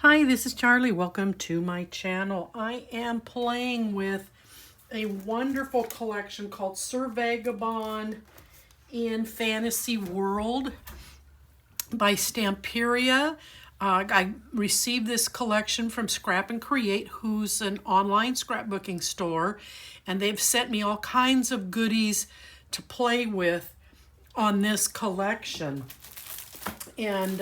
Hi, this is Charlie. Welcome to my channel. I am playing with a wonderful collection called Sir Vagabond in Fantasy World by Stamperia. I received this collection from Scrap and Create, who's an online scrapbooking store, and they've sent me all kinds of goodies to play with on this collection. And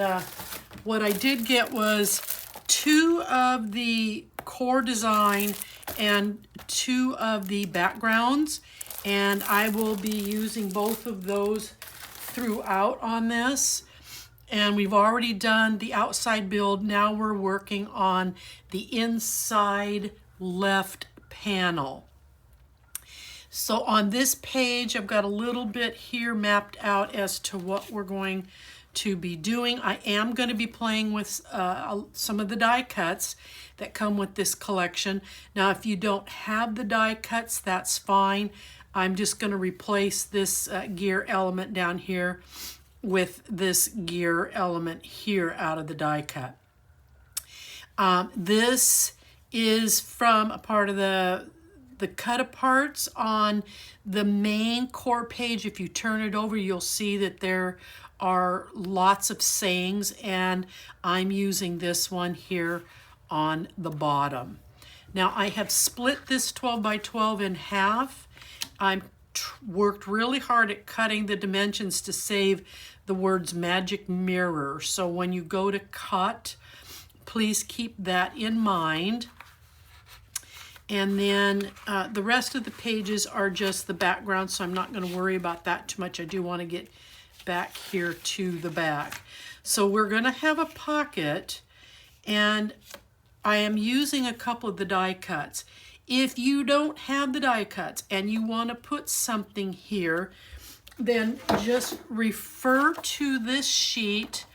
what I did get was two of the core design and two of the backgrounds, and I will be using both of those throughout on this. And we've already done the outside build. Now we're working on the inside left panel. So on this page, I've got a little bit here mapped out as to what we're going to be doing. I am going to be playing with some of the die cuts that come with this collection. Now, if you don't have the die cuts, that's fine. I'm just going to replace this gear element down here with this gear element here out of the die cut. This is from a part of the cut aparts on the main core page. If you turn it over, you'll see that there are lots of sayings, and I'm using this one here on the bottom. Now I have split this 12 by 12 in half. I've worked really hard at cutting the dimensions to save the words magic mirror. So when you go to cut, please keep that in mind. And then the rest of the pages are just the background, so I'm not going to worry about that too much. I do want to get back here to the back. So we're going to have a pocket, and I am using a couple of the die cuts. If you don't have the die cuts and you want to put something here, then just refer to this sheet,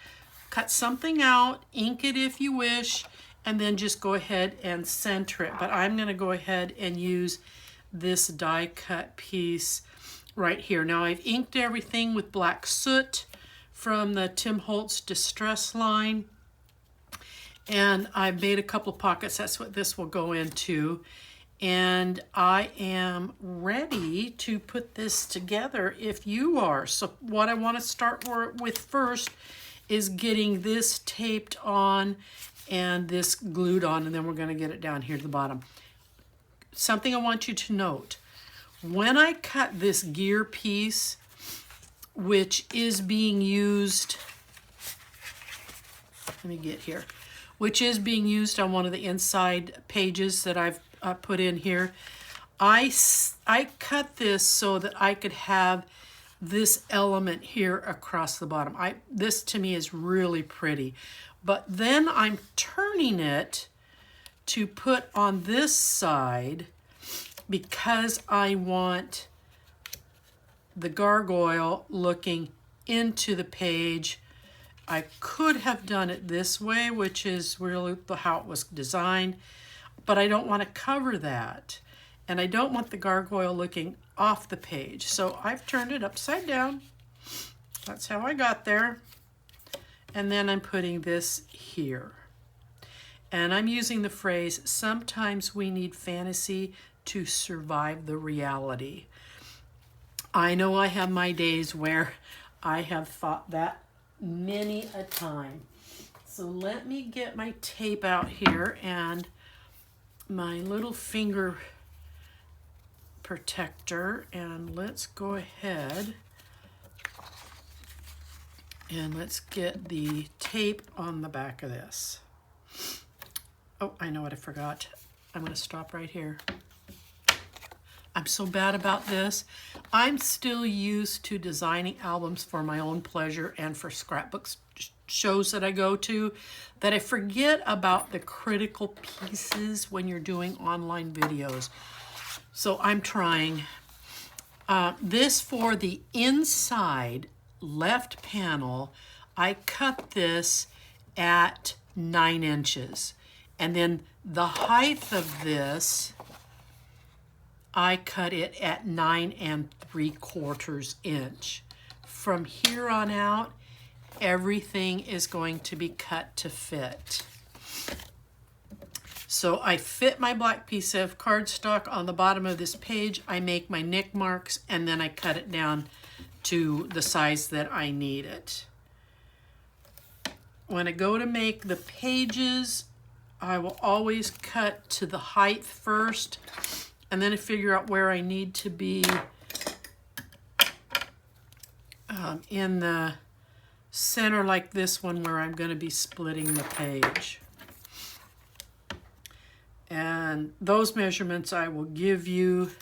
cut something out, ink it if you wish, and then just go ahead and center it. But I'm going to go ahead and use this die cut piece right here. Now I've inked everything with black soot from the Tim Holtz Distress line, and I've made a couple of pockets. That's what this will go into. And I am ready to put this together if you are. So what I want to start with first is getting this taped on and this glued on, and then we're going to get it down here to the bottom. Something I want you to note. When I cut this gear piece, which is being used, let me get here, which is being used on one of the inside pages that I've put in here, I cut this so that I could have this element here across the bottom. This to me is really pretty. But then I'm turning it to put on this side because I want the gargoyle looking into the page. I could have done it this way, which is really how it was designed, but I don't want to cover that. And I don't want the gargoyle looking off the page. So I've turned it upside down. That's how I got there. And then I'm putting this here. And I'm using the phrase, sometimes we need fantasy to survive the reality. I know I have my days where I have thought that many a time. So let me get my tape out here and my little finger protector, and let's go ahead and let's get the tape on the back of this. Oh, I know what I forgot. I'm going to stop right here. I'm so bad about this. I'm still used to designing albums for my own pleasure and for scrapbook shows that I go to, that I forget about the critical pieces when you're doing online videos. So I'm trying. This for the inside left panel, I cut this at 9 inches. And then the height of this, I cut it at 9 3/4 inch. From here on out, everything is going to be cut to fit. So I fit my black piece of cardstock on the bottom of this page, I make my nick marks, and then I cut it down to the size that I need it. When I go to make the pages, I will always cut to the height first, and then I figure out where I need to be in the center, like this one where I'm going to be splitting the page. And those measurements I will give you,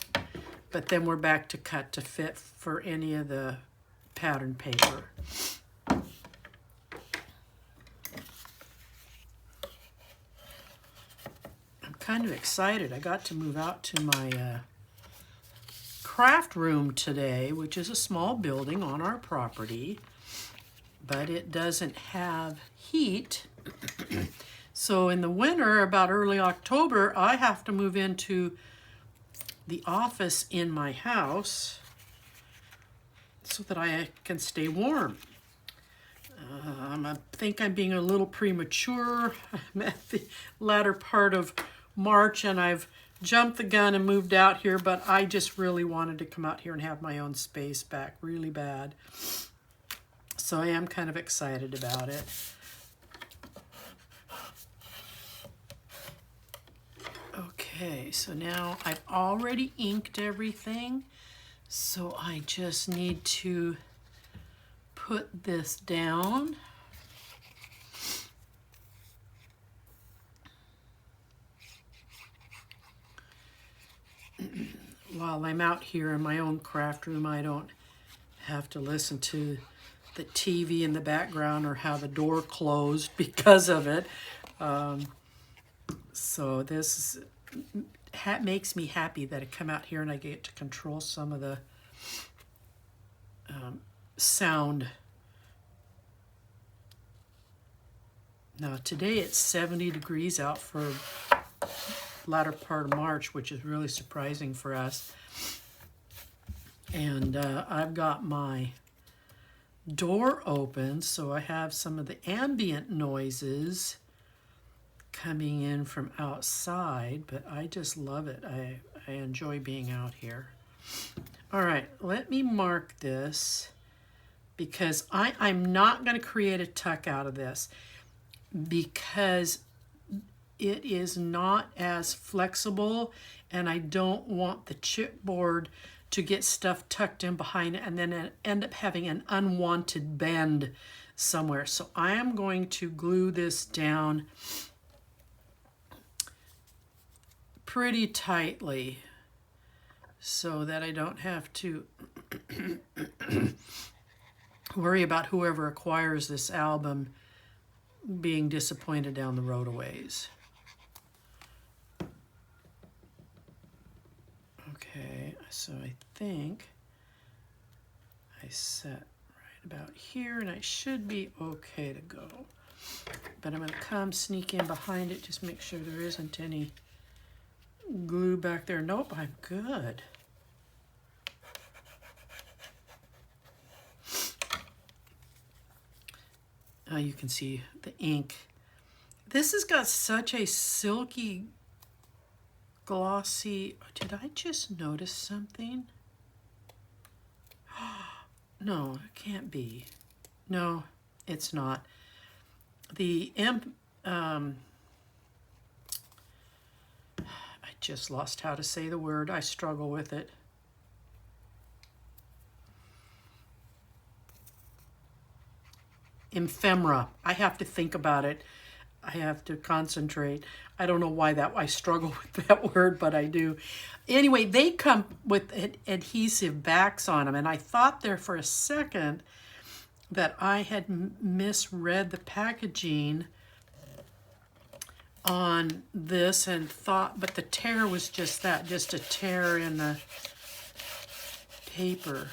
but then we're back to cut to fit for any of the pattern paper. I'm kind of excited. I got to move out to my craft room today, which is a small building on our property, but it doesn't have heat. So in the winter, about early October, I have to move into the office in my house so that I can stay warm. I think I'm being a little premature. I'm at the latter part of March and I've jumped the gun and moved out here, but I just really wanted to come out here and have my own space back really bad. So I am kind of excited about it. Okay, so now I've already inked everything, so I just need to put this down. While I'm out here in my own craft room, I don't have to listen to the TV in the background or how the door closed because of it. So this makes me happy that I come out here and I get to control some of the sound. Now today it's 70 degrees out for latter part of March, which is really surprising for us. And I've got my door open, so I have some of the ambient noises coming in from outside, but I just love it. I enjoy being out here. All right, let me mark this because I'm not going to create a tuck out of this because it is not as flexible and I don't want the chipboard to get stuff tucked in behind it and then end up having an unwanted bend somewhere. So I am going to glue this down pretty tightly so that I don't have to worry about whoever acquires this album being disappointed down the road a ways. Okay, so I think I set right about here and I should be okay to go. But I'm going to come sneak in behind it, just make sure there isn't any glue back there. Nope, I'm good. You can see the ink. This has got such a silky, glossy. Did I just notice something? No, it can't be. No, it's not. The I just lost how to say the word. I struggle with it. Ephemera. I have to think about it. I have to concentrate. I don't know why I struggle with that word, but I do. Anyway, they come with adhesive backs on them, and I thought there for a second that I had misread the packaging on this and thought, but the tear was just that, just a tear in the paper.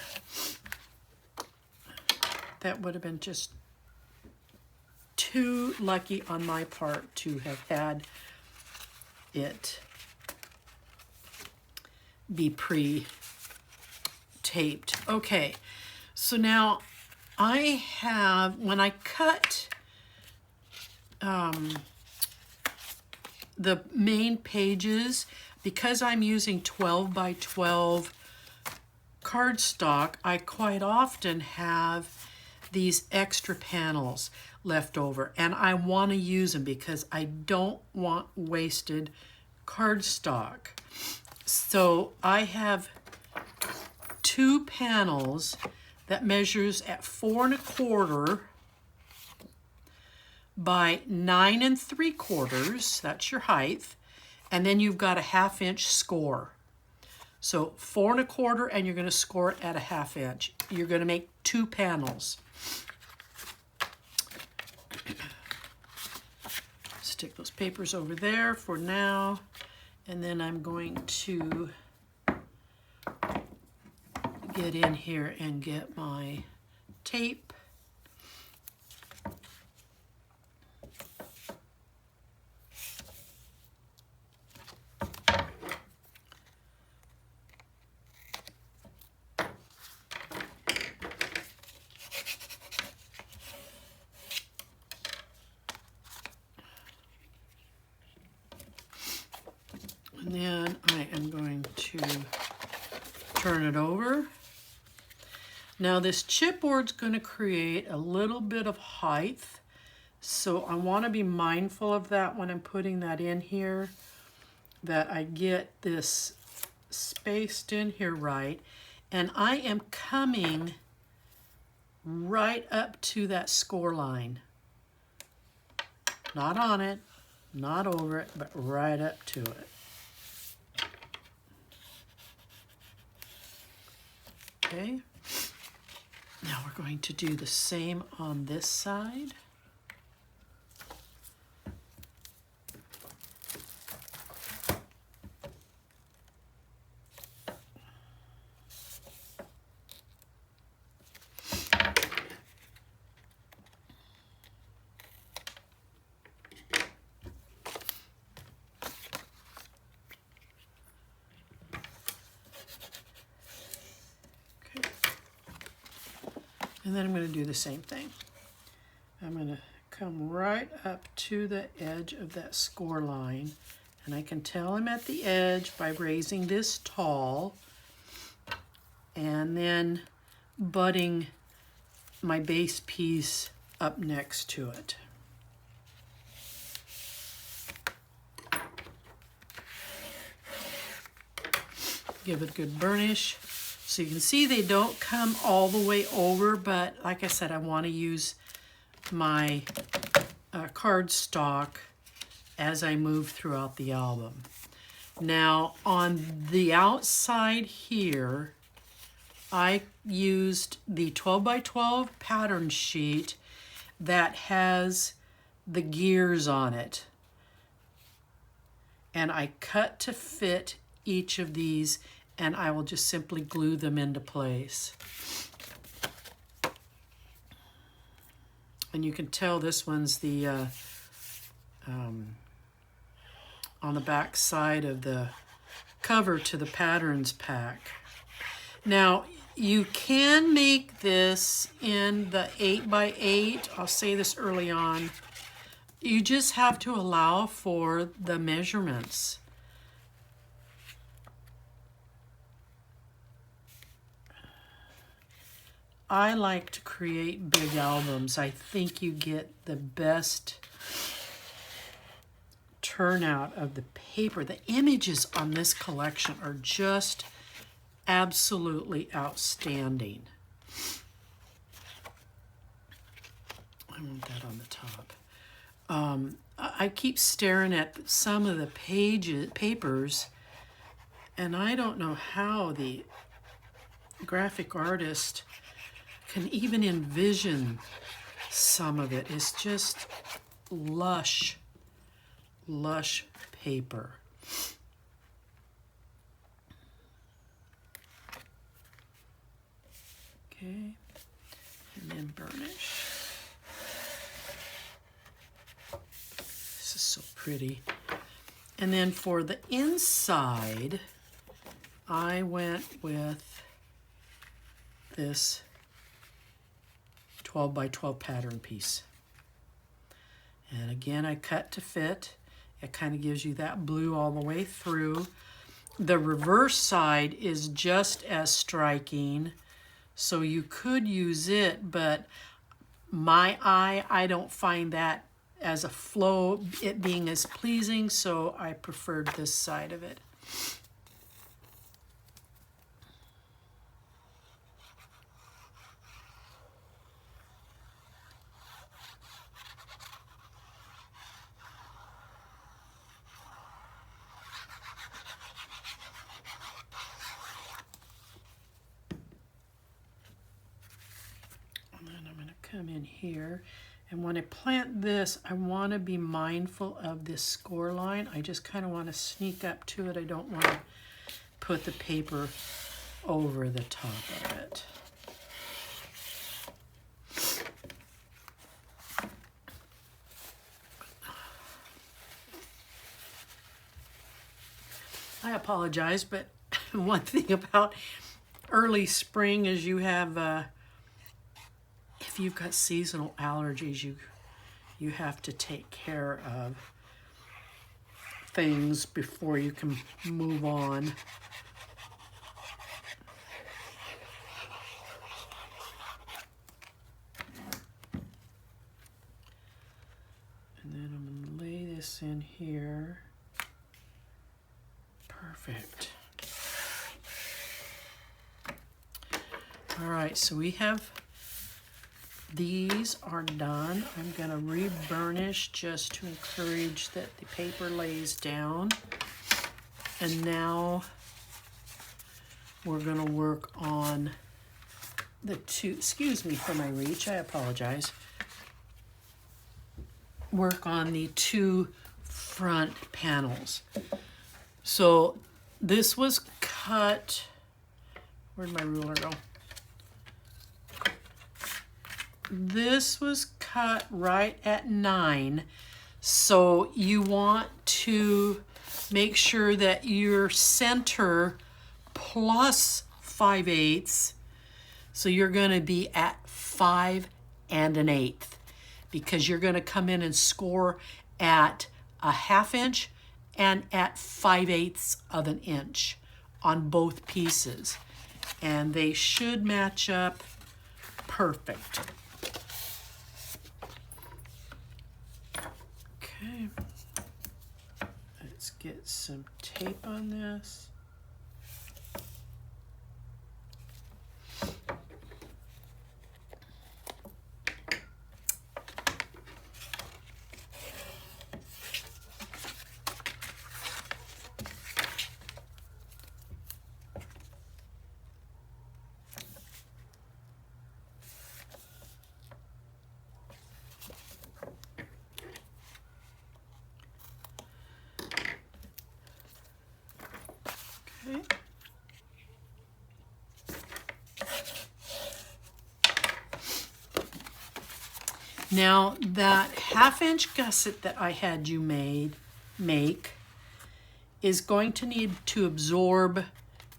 That would have been just too lucky on my part to have had it be pre-taped. Okay, so now I have, when I cut the main pages, because I'm using 12 by 12 cardstock, I quite often have these extra panels left over, and I want to use them because I don't want wasted cardstock. So I have 2 panels that measures at 4 1/4 by 9 3/4. That's your height. And then you've got a 1/2 inch score. So 4 1/4, and you're going to score it at a 1/2 inch. You're going to make 2 panels. Stick those papers over there for now. And then I'm going to get in here and get my tape. And then I am going to turn it over. Now this chipboard's going to create a little bit of height, so I want to be mindful of that when I'm putting that in here, that I get this spaced in here right. And I am coming right up to that score line. Not on it, not over it, but right up to it. Okay. Now we're going to do the same on this side. And then I'm going to do the same thing. I'm going to come right up to the edge of that score line. And I can tell I'm at the edge by raising this tall and then butting my base piece up next to it. Give it a good burnish. So you can see they don't come all the way over, but like I said, I want to use my cardstock as I move throughout the album. Now on the outside here, I used the 12 by 12 pattern sheet that has the gears on it. And I cut to fit each of these, and I will just simply glue them into place. And you can tell this one's the on the back side of the cover to the patterns pack. Now you can make this in the 8 by 8. I'll say this early on. You just have to allow for the measurements. I like to create big albums. I think you get the best turnout of the paper. The images on this collection are just absolutely outstanding. I want that on the top. I keep staring at some of the papers, and I don't know how the graphic artist can even envision some of it. It's just lush, lush paper. Okay, and then burnish. This is so pretty. And then for the inside, I went with this 12 by 12 pattern piece. And again, I cut to fit, It kind of gives you that blue all the way through. The reverse side is just as striking, so you could use it, but I don't find that as a flow, it being as pleasing, so I preferred this side of it. And then I'm going to come in here. And when I plant this, I want to be mindful of this score line. I just kind of want to sneak up to it. I don't want to put the paper over the top of it. I apologize, but one thing about early spring is you have if you've got seasonal allergies, you have to take care of things before you can move on. And then I'm going to lay this in here. Perfect. All right, so we have these are done. I'm going to re-burnish just to encourage that the paper lays down. And now we're going to work on the two, excuse me for my reach, I apologize. Work on the two front panels. So this was cut, where'd my ruler go? This was cut right at 9, so you want to make sure that your center plus 5/8, so you're going to be at 5 1/8, because you're going to come in and score at a 1/2 inch and at 5/8 of an inch on both pieces, and they should match up perfect. Okay, let's get some tape on this. Okay. Now that 1/2 inch gusset that I had you make is going to need to absorb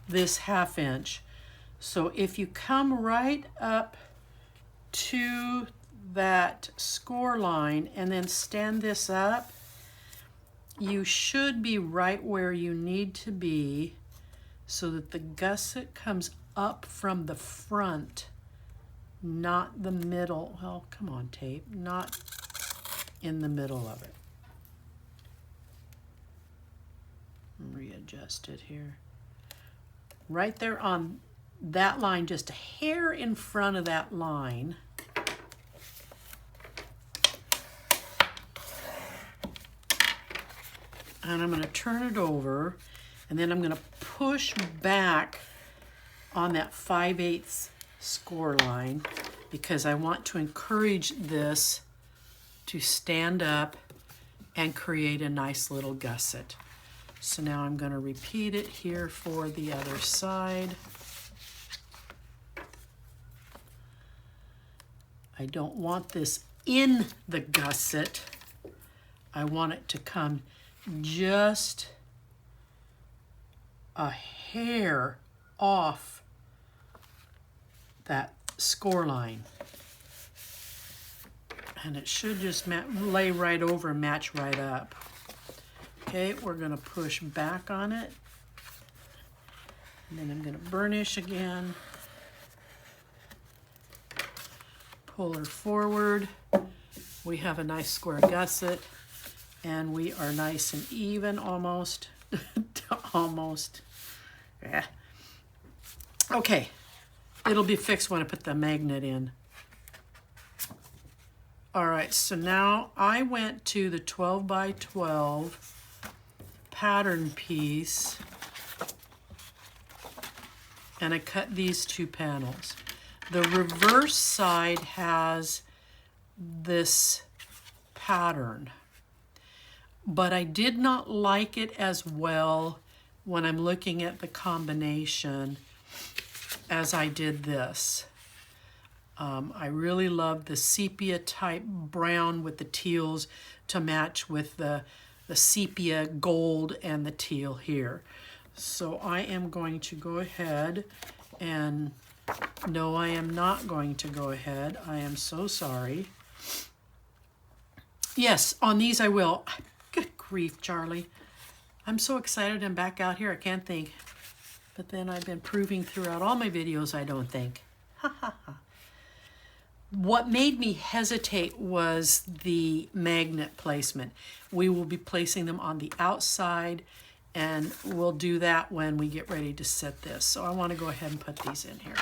this 1/2 inch. So if you come right up to that score line and then stand this up, you should be right where you need to be, so that the gusset comes up from the front, not the middle. Well, come on, tape, not in the middle of it. Readjust it here. Right there on that line, just a hair in front of that line. And I'm going to turn it over, and then I'm going to push back on that 5/8 score line, because I want to encourage this to stand up and create a nice little gusset. So now I'm going to repeat it here for the other side. I don't want this in the gusset. I want it to come just a hair off that score line. And it should just lay right over and match right up. Okay, we're going to push back on it. And then I'm going to burnish again. Pull her forward. We have a nice square gusset. And we are nice and even almost. Almost. Yeah. Okay. It'll be fixed when I put the magnet in. All right, so now I went to the 12 by 12 pattern piece and I cut these two panels. The reverse side has this pattern, but I did not like it as well when I'm looking at the combination as I did this. I really love the sepia type brown with the teals to match with the sepia gold and the teal here. So I am going to go ahead and, no, I am not going to go ahead. I am so sorry. Yes, on these I will. Good grief, Charlie. I'm so excited I'm back out here, I can't think. But then I've been proving throughout all my videos I don't think. Ha ha ha. What made me hesitate was the magnet placement. We will be placing them on the outside, and we'll do that when we get ready to set this. So I want to go ahead and put these in here.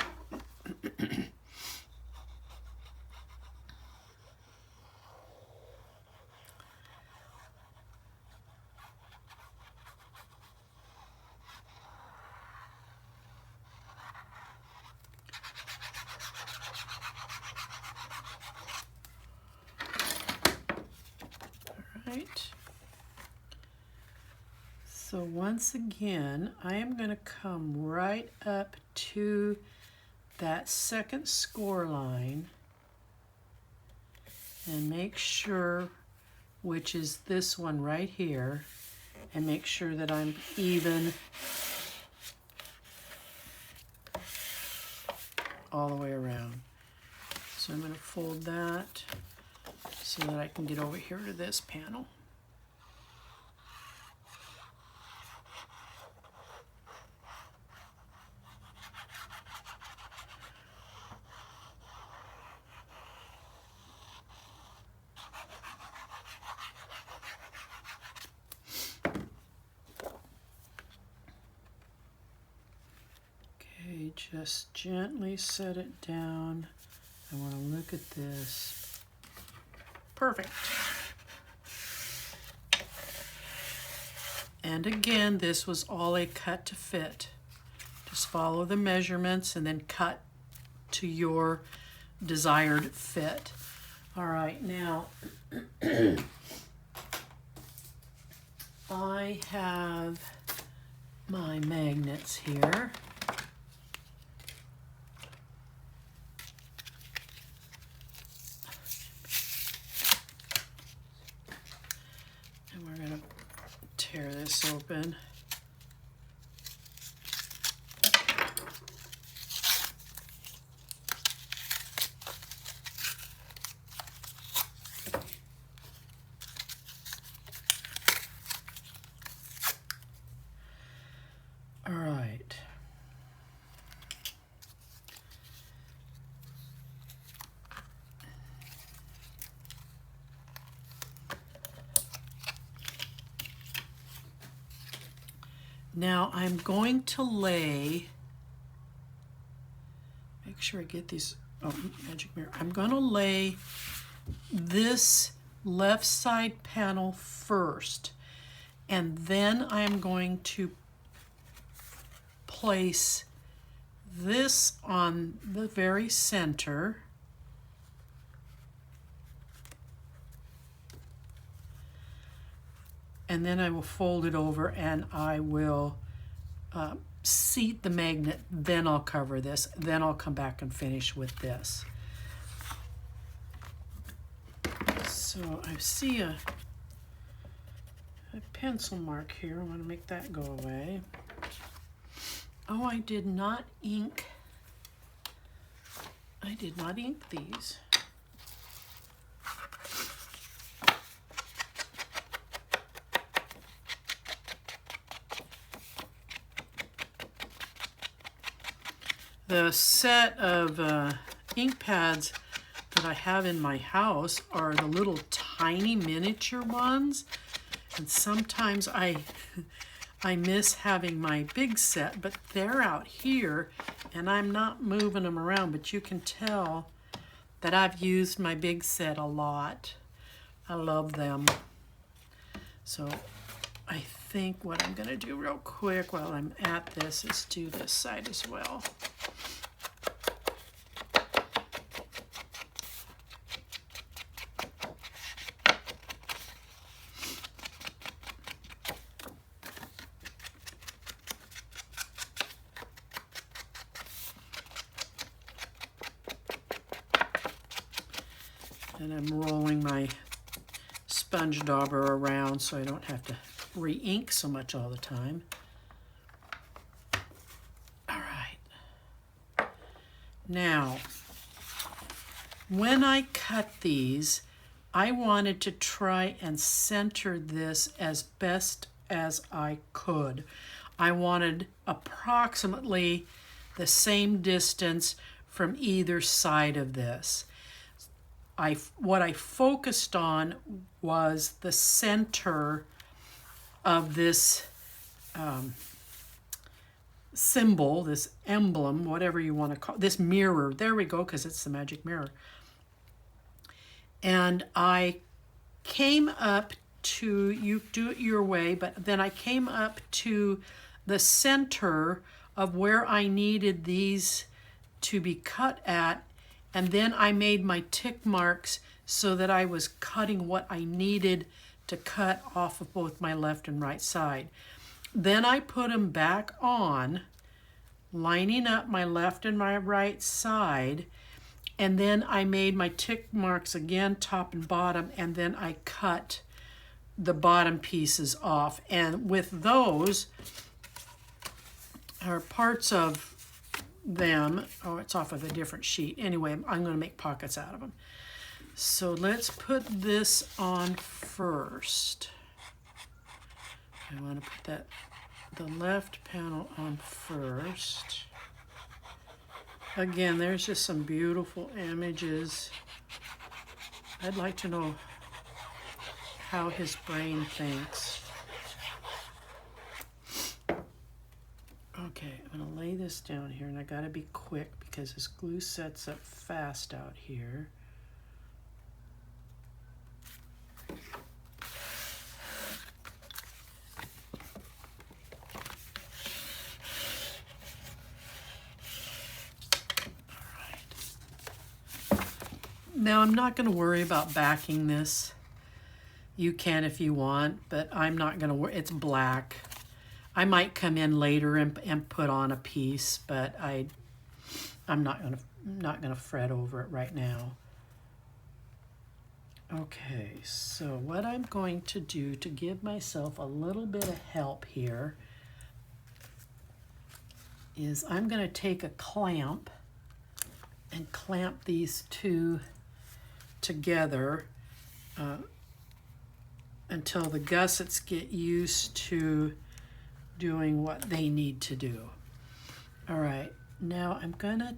So once again, I am going to come right up to that second score line and make sure, which is this one right here, and make sure that I'm even all the way around. So I'm going to fold that so that I can get over here to this panel. Just gently set it down. I want to look at this. Perfect. And again, this was all a cut to fit. Just follow the measurements and then cut to your desired fit. All right, now I have my magnets here. Tear this open. All right. Now I'm going to lay, make sure I get these, oh, magic mirror. I'm going to lay this left side panel first, and then I'm going to place this on the very center. And then I will fold it over and I will seat the magnet, then I'll cover this, then I'll come back and finish with this. So I see a pencil mark here. I want to make that go away. Oh, I did not ink these. The set of ink pads that I have in my house are the little tiny miniature ones, and sometimes I miss having my big set, but they're out here and I'm not moving them around, but you can tell that I've used my big set a lot. I love them. So I think what I'm going to do real quick while I'm at this is do this side as well. And I'm rolling my sponge dauber around so I don't have to re-ink so much all the time. All right. Now, when I cut these, I wanted to try and center this as best as I could. I wanted approximately the same distance from either side of this. What I focused on was the center of this symbol, this emblem, whatever you want to call it, this mirror. There we go, because it's the magic mirror. And I came up to, you do it your way, but then I came up to the center of where I needed these to be cut at, and then I made my tick marks so that I was cutting what I needed to cut off of both my left and right side. Then I put them back on, lining up my left and my right side, and then I made my tick marks again, top and bottom, and then I cut the bottom pieces off. And with those are parts of them, oh, it's off of a different sheet. Anyway, I'm going to make pockets out of them. So let's put this on first. I want to put the left panel on first. Again, there's just some beautiful images. I'd like to know how his brain thinks. Okay, I'm going to lay this down here, and I got to be quick because this glue sets up fast out here. Now, I'm not going to worry about backing this. You can if you want, but I'm not going to worry. It's black. I might come in later and put on a piece, but I'm not going to fret over it right now. Okay, so what I'm going to do to give myself a little bit of help here is I'm going to take a clamp and clamp these two together until the gussets get used to doing what they need to do. All right, now I'm going to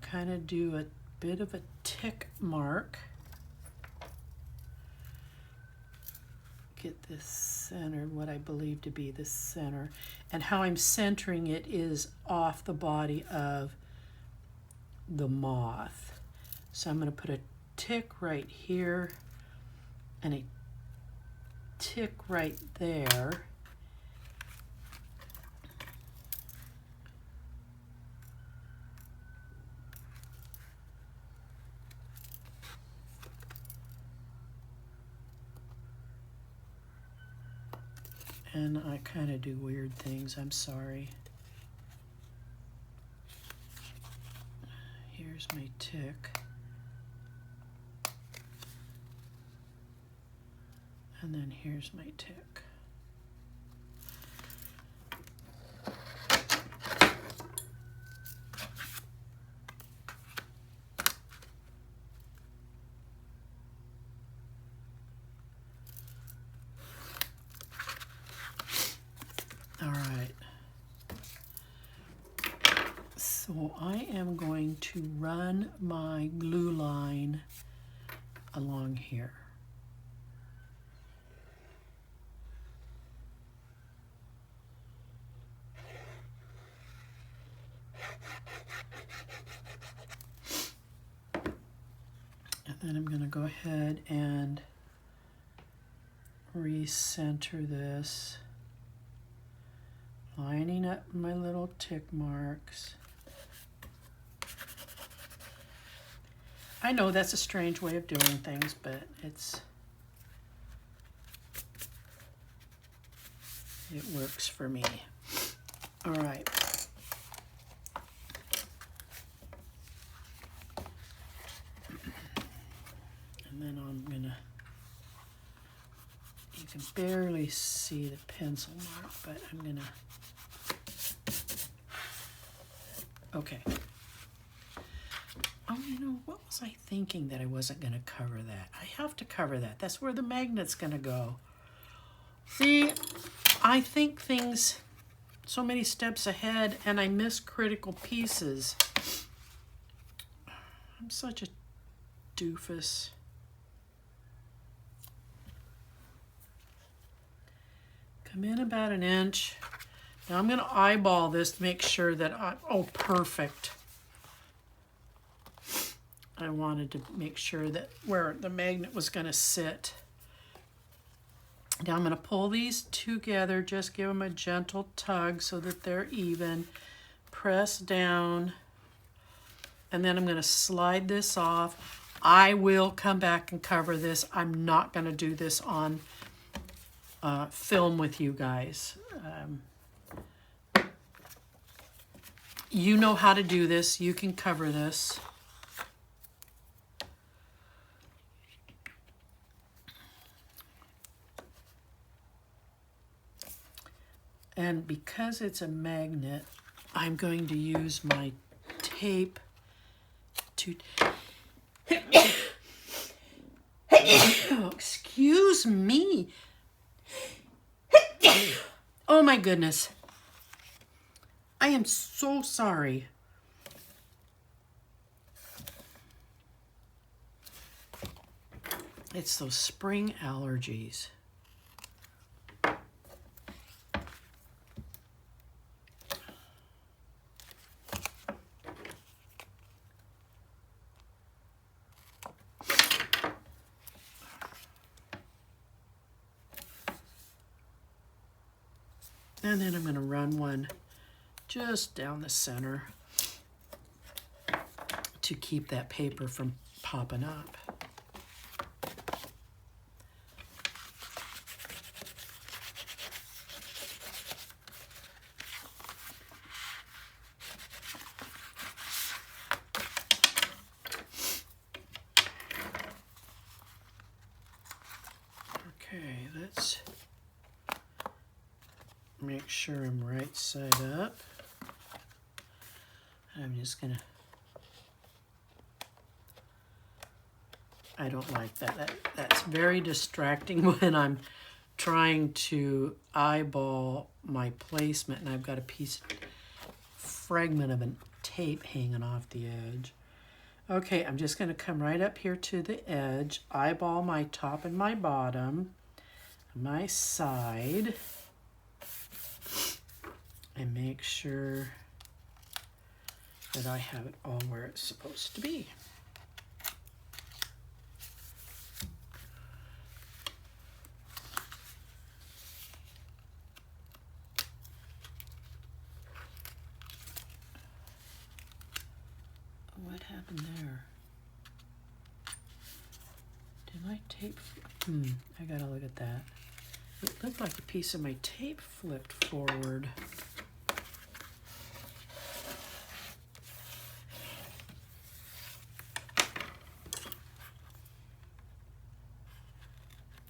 kind of do a bit of a tick mark. Get this centered, what I believe to be the center. And how I'm centering it is off the body of the moth. So I'm going to put a tick right here and a tick right there. And I kind of do weird things, I'm sorry. Here's my tick. And then here's my tick. All right. So I am going to run my glue line along here. And then I'm going to go ahead and recenter this, lining up my little tick marks. I know that's a strange way of doing things, but it works for me. All right. And then I'm gonna, you can barely see the pencil mark, but I'm gonna, okay. Oh, you know, what was I thinking that I wasn't going to cover that? I have to cover that. That's where the magnet's going to go. See, I think things so many steps ahead and I miss critical pieces. I'm such a doofus. Come in about an inch. Now I'm going to eyeball this to make sure that oh, perfect. I wanted to make sure that where the magnet was going to sit. Now I'm going to pull these together, just give them a gentle tug so that they're even. Press down, and then I'm going to slide this off. I will come back and cover this. I'm not going to do this on film with you guys. You know how to do this. You can cover this. And because it's a magnet, I'm going to use my tape to... Oh, excuse me. Oh my goodness. I am so sorry. It's those spring allergies. And then I'm going to run one just down the center to keep that paper from popping up. Okay, let's make sure I'm right side up. I'm just gonna, I don't like that. That's very distracting when I'm trying to eyeball my placement and I've got a fragment of a tape hanging off the edge. Okay, I'm just gonna come right up here to the edge, eyeball my top and my bottom, my side, and make sure that I have it all where it's supposed to be. What happened there? Did my tape... I gotta look at that. It looked like a piece of my tape flipped forward.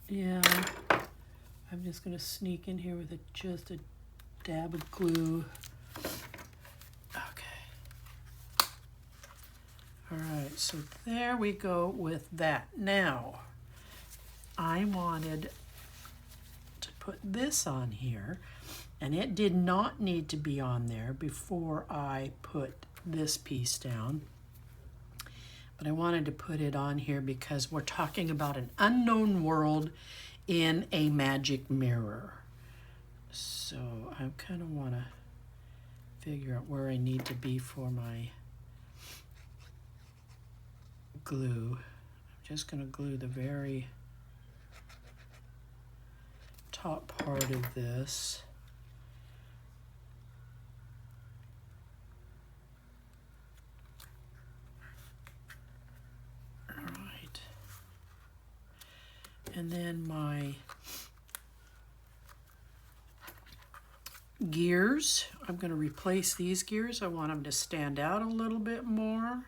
Yeah, I'm just gonna sneak in here with just a dab of glue. Okay. All right, so there we go with that. Now, I wanted to put this on here, and it did not need to be on there before I put this piece down. But I wanted to put it on here because we're talking about an unknown world in a magic mirror. So I kind of want to figure out where I need to be for my glue. I'm just going to glue the very top part of this. All right. And then my gears, I'm going to replace these gears. I want them to stand out a little bit more.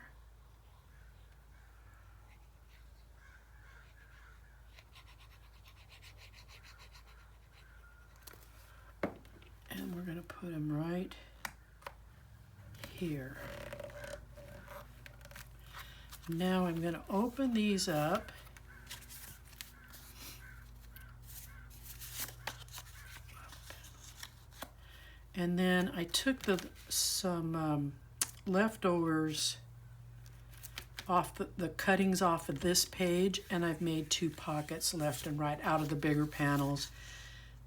And we're going to put them right here. Now I'm going to open these up. And then I took some leftovers off the cuttings off of this page, and I've made 2 pockets left and right out of the bigger panels.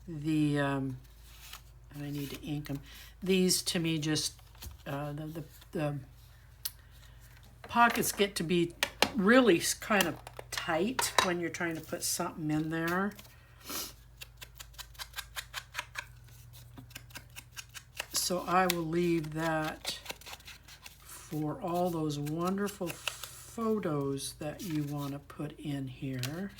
And I need to ink them. These to me just the pockets get to be really kind of tight when you're trying to put something in there. So I will leave that for all those wonderful photos that you want to put in here.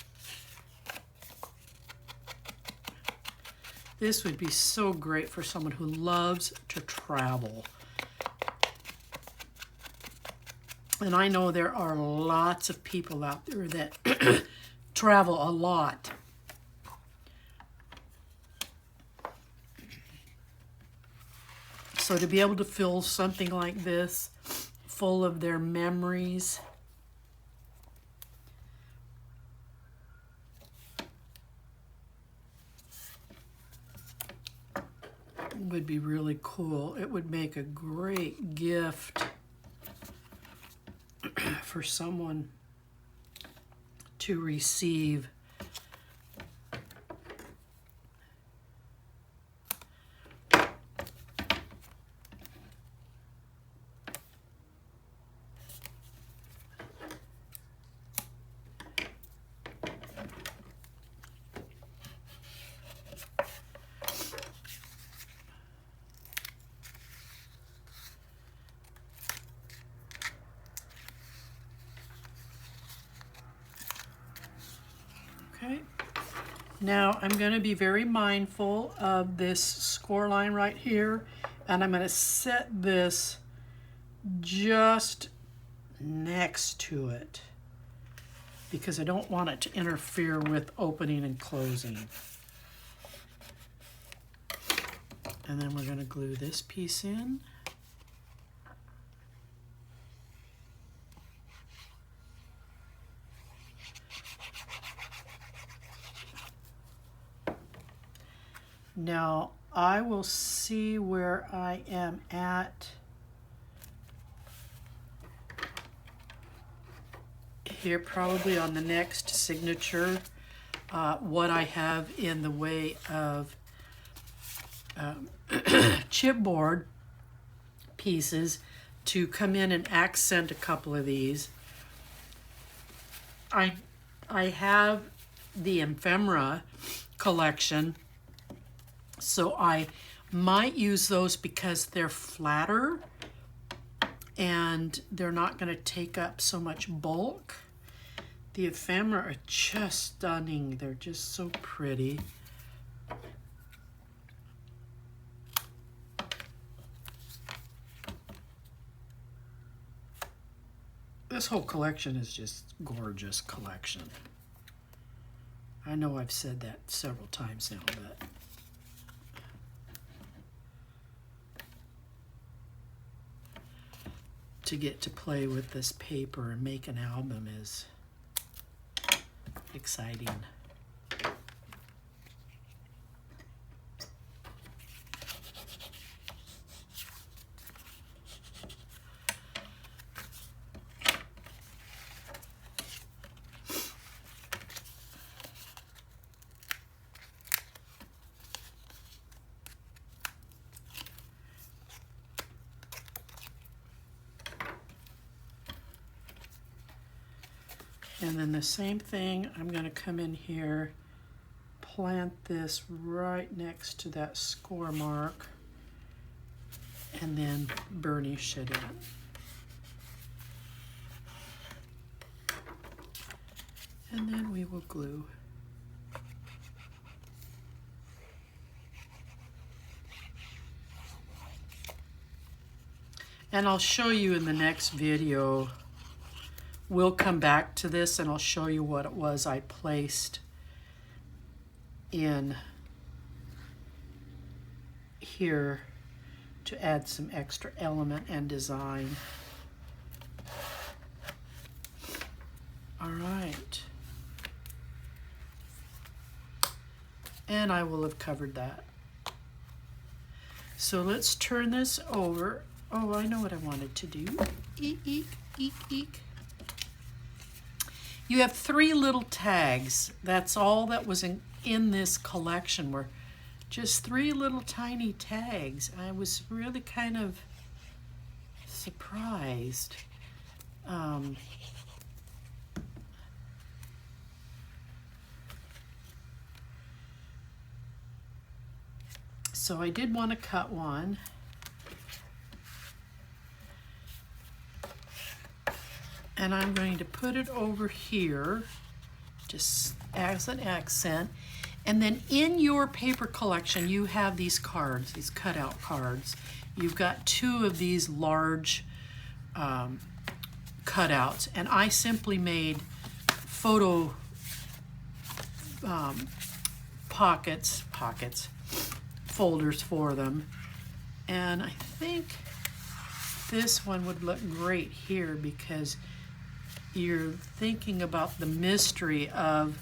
This would be so great for someone who loves to travel. And I know there are lots of people out there that travel a lot. So to be able to fill something like this full of their memories, would be really cool. It would make a great gift for someone to receive. Okay, now I'm going to be very mindful of this score line right here, and I'm going to set this just next to it because I don't want it to interfere with opening and closing. And then we're going to glue this piece in. Now, I will see where I am at here, probably on the next signature, what I have in the way of chipboard pieces to come in and accent a couple of these. I have the ephemera collection, so I might use those because they're flatter and they're not going to take up so much bulk. The ephemera are just stunning. They're just so pretty. This whole collection is just gorgeous collection. I know I've said that several times now, but to get to play with this paper and make an album is exciting. And then the same thing, I'm going to come in here, plant this right next to that score mark, and then burnish it in. And then we will glue. And I'll show you in the next video. We'll come back to this and I'll show you what it was I placed in here to add some extra element and design. All right. And I will have covered that. So let's turn this over. Oh, I know what I wanted to do. Eek, eek, eek, eek. You have 3 little tags. That's all that was in this collection, were just 3 little tiny tags. I was really kind of surprised. So I did want to cut one. And I'm going to put it over here, just as an accent. And then in your paper collection, you have these cards, these cutout cards. You've got 2 of these large cutouts. And I simply made photo folders for them. And I think this one would look great here because you're thinking about the mystery of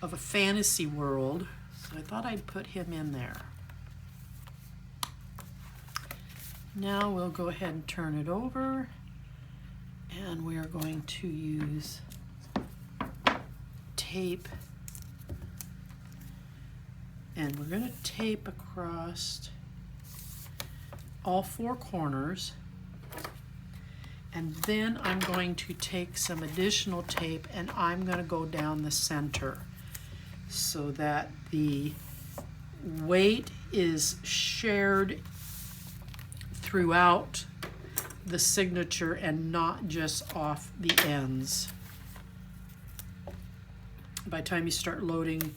a fantasy world. So I thought I'd put him in there. Now we'll go ahead and turn it over, and we are going to use tape, and we're going to tape across all 4 corners. And then I'm going to take some additional tape and I'm going to go down the center so that the weight is shared throughout the signature and not just off the ends. By the time you start loading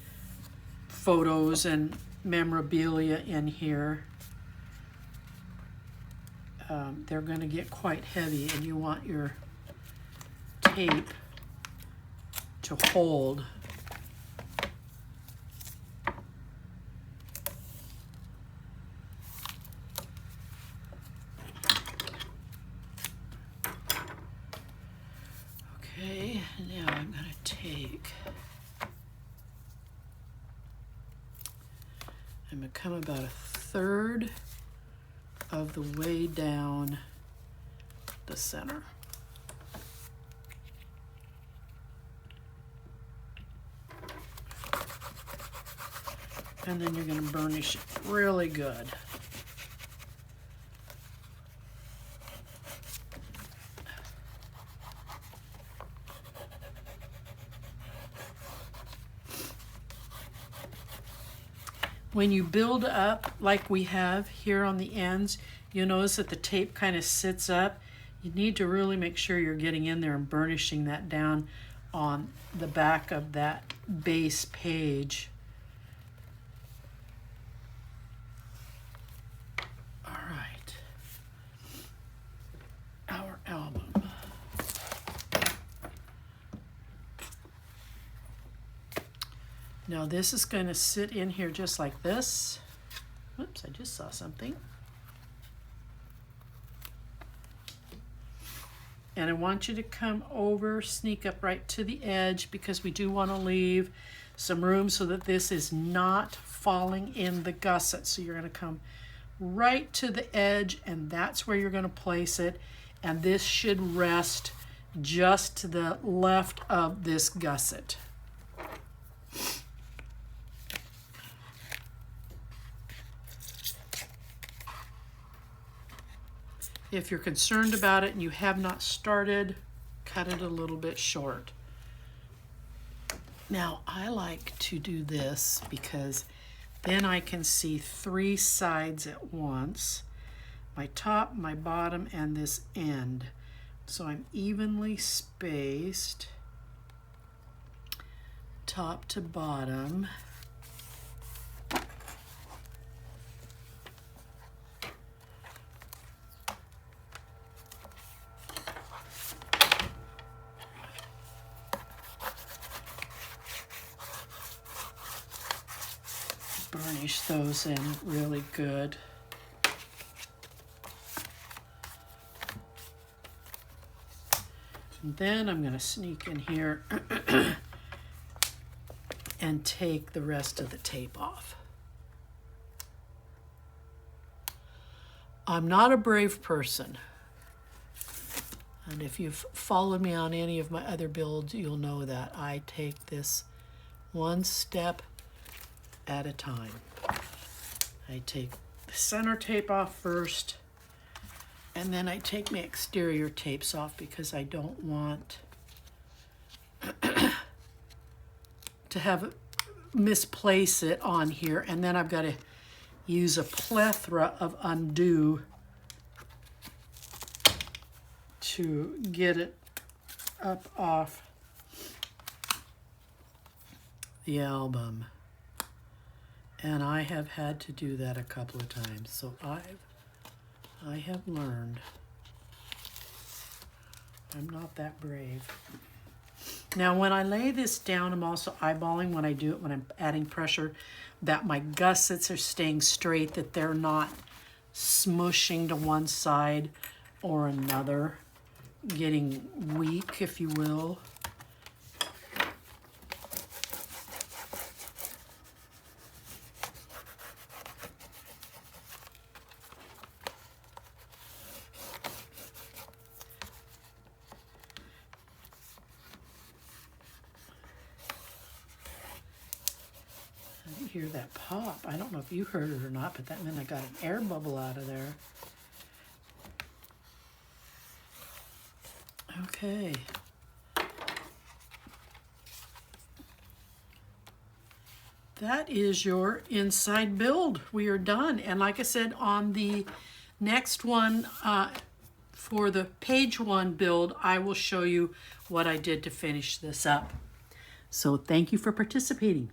photos and memorabilia in here, they're going to get quite heavy, and you want your tape to hold. Okay, now I'm going to take, I'm going to come about 1/3 of the way down the center. And then you're going to burnish it really good. When you build up like we have here on the ends, you'll notice that the tape kind of sits up. You need to really make sure you're getting in there and burnishing that down on the back of that base page. All right, our album. Now this is going to sit in here just like this. Whoops, I just saw something. And I want you to come over, sneak up right to the edge, because we do want to leave some room so that this is not falling in the gusset. So you're going to come right to the edge, and that's where you're going to place it. And this should rest just to the left of this gusset. If you're concerned about it and you have not started, cut it a little bit short. Now I like to do this because then I can see 3 sides at once. My top, my bottom, and this end. So I'm evenly spaced top to bottom. Burnish those in really good. And then I'm going to sneak in here and take the rest of the tape off. I'm not a brave person. And if you've followed me on any of my other builds, you'll know that I take this one step at a time. I take the center tape off first, and then I take my exterior tapes off because I don't want to have misplace it on here, and then I've got to use a plethora of undo to get it up off the album. And I have had to do that a couple of times, so I have learned. I'm not that brave. Now when I lay this down, I'm also eyeballing when I do it, when I'm adding pressure, that my gussets are staying straight, that they're not smushing to one side or another, getting weak, if you will. Hear that pop. I don't know if you heard it or not, but that meant I got an air bubble out of there. Okay. That is your inside build. We are done. And like I said, on the next one, for the page 1 build, I will show you what I did to finish this up. So thank you for participating.